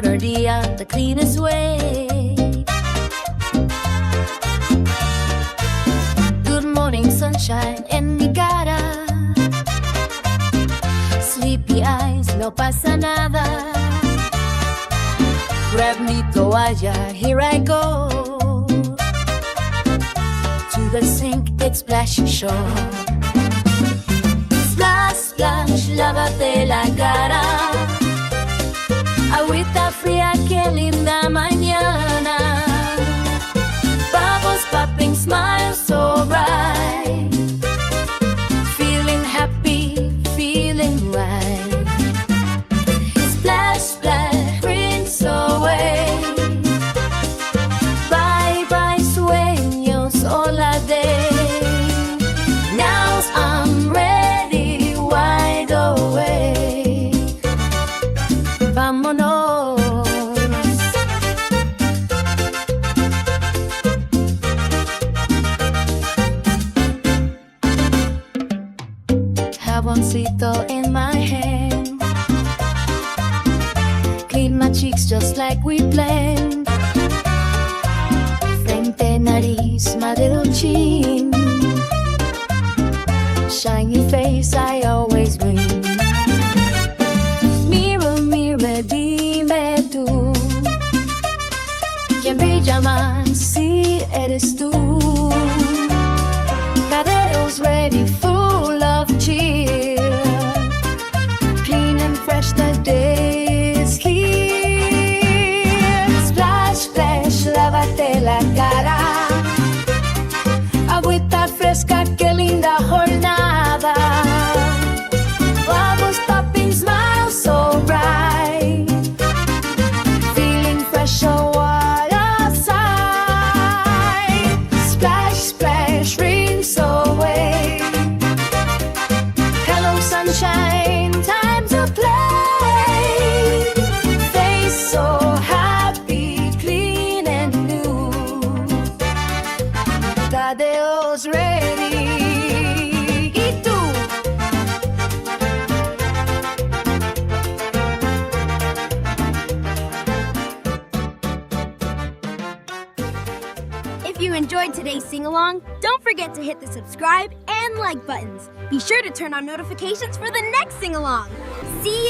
start our day out the cleanest way. Good morning, sunshine en mi cara. Sleepy eyes, no pasa nada. Grab mi toalla, here I go. To the sink, it's splash shore. Splash, splash, lávate la cara. Agüita fría, qué linda mañana. Bubbles popping, smile so bright. Feeling happy, feeling right. Splash, splash, rinse away. Bye, bye, sueños, hola day. Now I'm ready, wide awake. Vámonos. Jaboncito in my hand. Clean my cheeks just like we planned. Frente, nariz, my little chin. Shiny face I always win. Mirror, mirror, dime tú. ¿Quién brilla más si eres tú? Tadeo's ready, full of cheer. Clean and fresh, the day is here. Splash, splash, lávate la cara. Agüita fresca, qué linda jornada. Bubbles popping, smile so bright. Feeling fresh, oh what a sight. Splash, splash, rinse away. Hello sunshine, time to play. Face so happy, clean and new. Tadeo's ready. ¿Y tú? If you enjoyed today's sing-along, don't forget to hit the subscribe and like buttons. Be sure to turn on notifications for the next sing-along. See ya!